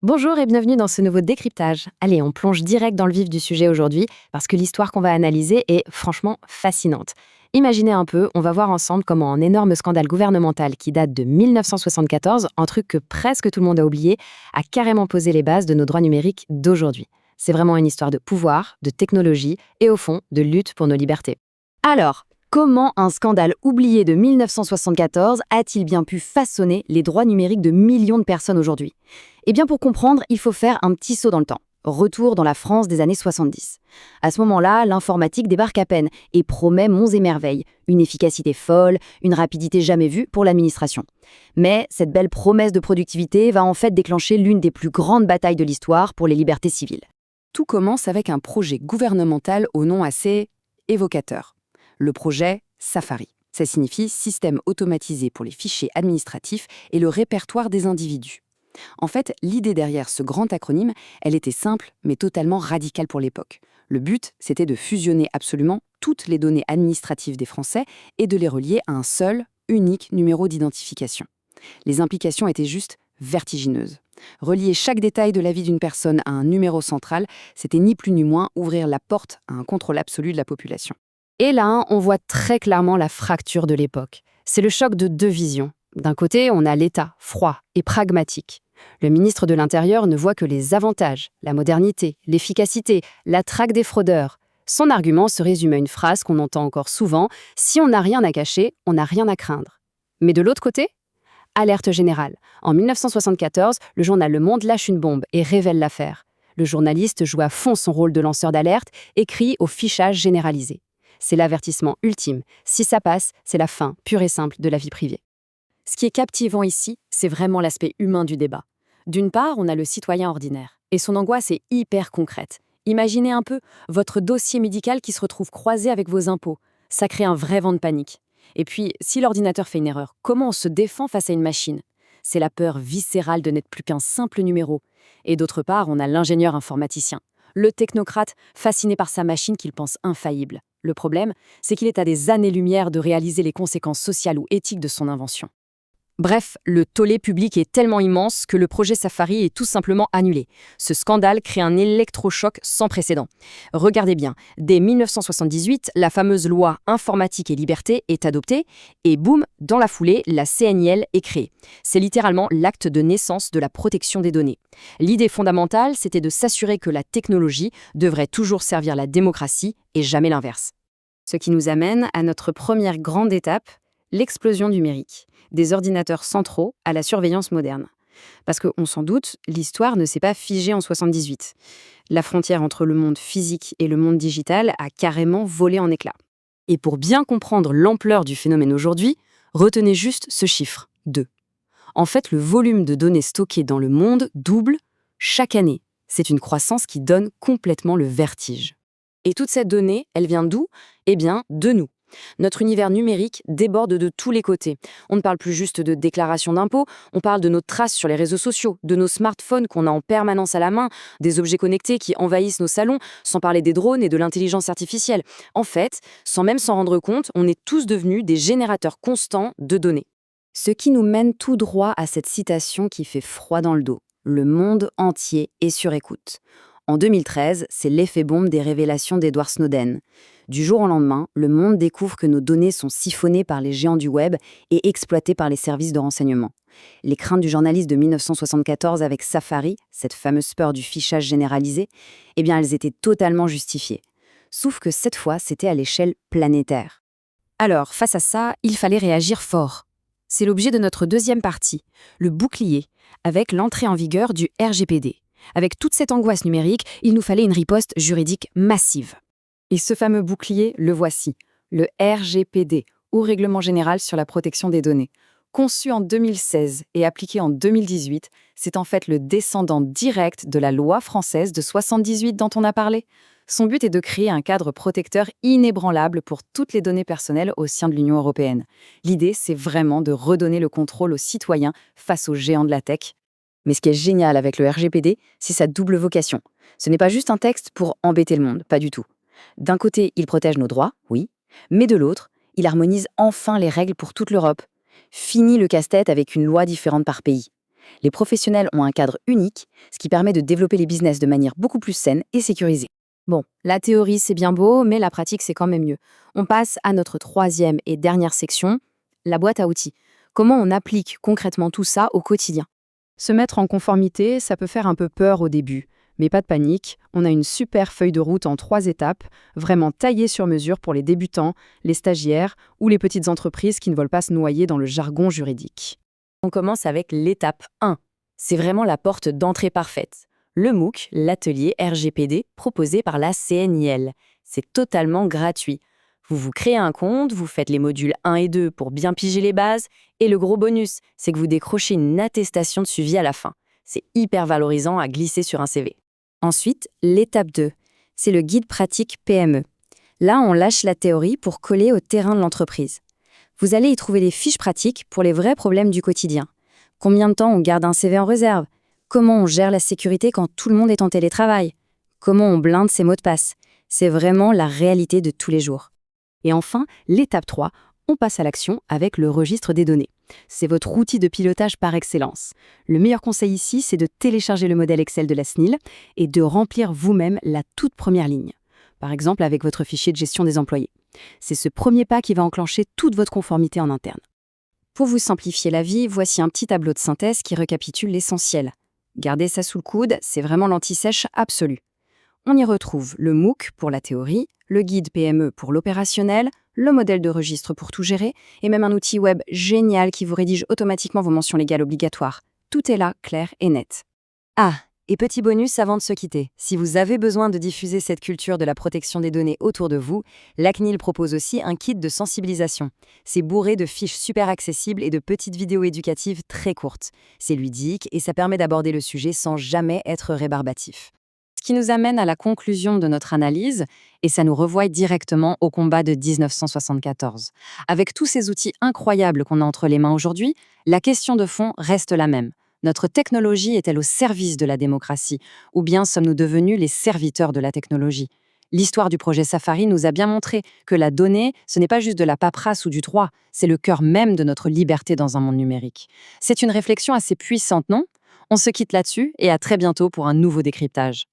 Bonjour et bienvenue dans ce nouveau décryptage. Allez, on plonge direct dans le vif du sujet aujourd'hui parce que l'histoire qu'on va analyser est franchement fascinante. Imaginez un peu, on va voir ensemble comment un énorme scandale gouvernemental qui date de 1974, un truc que presque tout le monde a oublié, a carrément posé les bases de nos droits numériques d'aujourd'hui. C'est vraiment une histoire de pouvoir, de technologie et au fond, de lutte pour nos libertés. Alors, comment un scandale oublié de 1974 a-t-il bien pu façonner les droits numériques de millions de personnes aujourd'hui? Eh bien, pour comprendre, il faut faire un petit saut dans le temps. Retour dans la France des années 70. À ce moment-là, l'informatique débarque à peine et promet monts et merveilles, une efficacité folle, une rapidité jamais vue pour l'administration. Mais cette belle promesse de productivité va en fait déclencher l'une des plus grandes batailles de l'histoire pour les libertés civiles. Tout commence avec un projet gouvernemental au nom assez évocateur. Le projet Safari. Ça signifie Système automatisé pour les fichiers administratifs et le répertoire des individus. En fait, l'idée derrière ce grand acronyme, elle était simple, mais totalement radicale pour l'époque. Le but, c'était de fusionner absolument toutes les données administratives des Français et de les relier à un seul, unique numéro d'identification. Les implications étaient juste vertigineuses. Relier chaque détail de la vie d'une personne à un numéro central, c'était ni plus ni moins ouvrir la porte à un contrôle absolu de la population. Et là, on voit très clairement la fracture de l'époque. C'est le choc de deux visions. D'un côté, on a l'État, froid et pragmatique. Le ministre de l'Intérieur ne voit que les avantages, la modernité, l'efficacité, la traque des fraudeurs. Son argument se résume à une phrase qu'on entend encore souvent, « Si on n'a rien à cacher, on n'a rien à craindre ». Mais de l'autre côté, alerte générale. En 1974, le journal Le Monde lâche une bombe et révèle l'affaire. Le journaliste joue à fond son rôle de lanceur d'alerte et crie au fichage généralisé. C'est l'avertissement ultime. Si ça passe, c'est la fin pure et simple de la vie privée. Ce qui est captivant ici, c'est vraiment l'aspect humain du débat. D'une part, on a le citoyen ordinaire, et son angoisse est hyper concrète. Imaginez un peu votre dossier médical qui se retrouve croisé avec vos impôts. Ça crée un vrai vent de panique. Et puis, si l'ordinateur fait une erreur, comment on se défend face à une machine? C'est la peur viscérale de n'être plus qu'un simple numéro. Et d'autre part, on a l'ingénieur informaticien, le technocrate fasciné par sa machine qu'il pense infaillible. Le problème, c'est qu'il est à des années-lumière de réaliser les conséquences sociales ou éthiques de son invention. Bref, le tollé public est tellement immense que le projet Safari est tout simplement annulé. Ce scandale crée un électrochoc sans précédent. Regardez bien, dès 1978, la fameuse loi Informatique et Liberté est adoptée et boum, dans la foulée, la CNIL est créée. C'est littéralement l'acte de naissance de la protection des données. L'idée fondamentale, c'était de s'assurer que la technologie devrait toujours servir la démocratie et jamais l'inverse. Ce qui nous amène à notre première grande étape, l'explosion numérique. Des ordinateurs centraux à la surveillance moderne. Parce qu'on s'en doute, l'histoire ne s'est pas figée en 78. La frontière entre le monde physique et le monde digital a carrément volé en éclats. Et pour bien comprendre l'ampleur du phénomène aujourd'hui, retenez juste ce chiffre, 2. En fait, le volume de données stockées dans le monde double chaque année. C'est une croissance qui donne complètement le vertige. Et toute cette donnée, elle vient d'où? Eh bien, de nous. Notre univers numérique déborde de tous les côtés. On ne parle plus juste de déclaration d'impôts, on parle de nos traces sur les réseaux sociaux, de nos smartphones qu'on a en permanence à la main, des objets connectés qui envahissent nos salons, sans parler des drones et de l'intelligence artificielle. En fait, sans même s'en rendre compte, on est tous devenus des générateurs constants de données. Ce qui nous mène tout droit à cette citation qui fait froid dans le dos. Le monde entier est sur écoute. En 2013, c'est l'effet bombe des révélations d'Edward Snowden. Du jour au lendemain, le monde découvre que nos données sont siphonnées par les géants du web et exploitées par les services de renseignement. Les craintes du journaliste de 1974 avec Safari, cette fameuse peur du fichage généralisé, eh bien elles étaient totalement justifiées. Sauf que cette fois, c'était à l'échelle planétaire. Alors, face à ça, il fallait réagir fort. C'est l'objet de notre deuxième partie, le bouclier, avec l'entrée en vigueur du RGPD. Avec toute cette angoisse numérique, il nous fallait une riposte juridique massive. Et ce fameux bouclier, le voici, le RGPD, ou Règlement général sur la protection des données. Conçu en 2016 et appliqué en 2018, c'est en fait le descendant direct de la loi française de 78 dont on a parlé. Son but est de créer un cadre protecteur inébranlable pour toutes les données personnelles au sein de l'Union européenne. L'idée, c'est vraiment de redonner le contrôle aux citoyens face aux géants de la tech. Mais ce qui est génial avec le RGPD, c'est sa double vocation. Ce n'est pas juste un texte pour embêter le monde, pas du tout. D'un côté, il protège nos droits, oui, mais de l'autre, il harmonise enfin les règles pour toute l'Europe. Fini le casse-tête avec une loi différente par pays. Les professionnels ont un cadre unique, ce qui permet de développer les business de manière beaucoup plus saine et sécurisée. Bon, la théorie c'est bien beau, mais la pratique c'est quand même mieux. On passe à notre troisième et dernière section, la boîte à outils. Comment on applique concrètement tout ça au quotidien? Se mettre en conformité, ça peut faire un peu peur au début. Mais pas de panique, on a une super feuille de route en 3 étapes, vraiment taillée sur mesure pour les débutants, les stagiaires ou les petites entreprises qui ne veulent pas se noyer dans le jargon juridique. On commence avec l'étape 1. C'est vraiment la porte d'entrée parfaite. Le MOOC, l'atelier RGPD proposé par la CNIL. C'est totalement gratuit. Vous créez un compte, vous faites les modules 1 et 2 pour bien piger les bases, et le gros bonus, c'est que vous décrochez une attestation de suivi à la fin. C'est hyper valorisant à glisser sur un CV. Ensuite, l'étape 2, c'est le guide pratique PME. Là, on lâche la théorie pour coller au terrain de l'entreprise. Vous allez y trouver des fiches pratiques pour les vrais problèmes du quotidien. Combien de temps on garde un CV en réserve? Comment on gère la sécurité quand tout le monde est en télétravail? Comment on blinde ses mots de passe? C'est vraiment la réalité de tous les jours. Et enfin, l'étape 3, on passe à l'action avec le registre des données. C'est votre outil de pilotage par excellence. Le meilleur conseil ici, c'est de télécharger le modèle Excel de la CNIL et de remplir vous-même la toute première ligne. Par exemple, avec votre fichier de gestion des employés. C'est ce premier pas qui va enclencher toute votre conformité en interne. Pour vous simplifier la vie, voici un petit tableau de synthèse qui récapitule l'essentiel. Gardez ça sous le coude, c'est vraiment l'anti-sèche absolue. On y retrouve le MOOC pour la théorie, le guide PME pour l'opérationnel, le modèle de registre pour tout gérer, et même un outil web génial qui vous rédige automatiquement vos mentions légales obligatoires. Tout est là, clair et net. Ah, et petit bonus avant de se quitter, si vous avez besoin de diffuser cette culture de la protection des données autour de vous, la CNIL propose aussi un kit de sensibilisation. C'est bourré de fiches super accessibles et de petites vidéos éducatives très courtes. C'est ludique et ça permet d'aborder le sujet sans jamais être rébarbatif. Ce qui nous amène à la conclusion de notre analyse, et ça nous revoit directement au combat de 1974. Avec tous ces outils incroyables qu'on a entre les mains aujourd'hui, la question de fond reste la même. Notre technologie est-elle au service de la démocratie, ou bien sommes-nous devenus les serviteurs de la technologie? L'histoire du projet Safari nous a bien montré que la donnée, ce n'est pas juste de la paperasse ou du droit, c'est le cœur même de notre liberté dans un monde numérique. C'est une réflexion assez puissante, non? On se quitte là-dessus et à très bientôt pour un nouveau décryptage.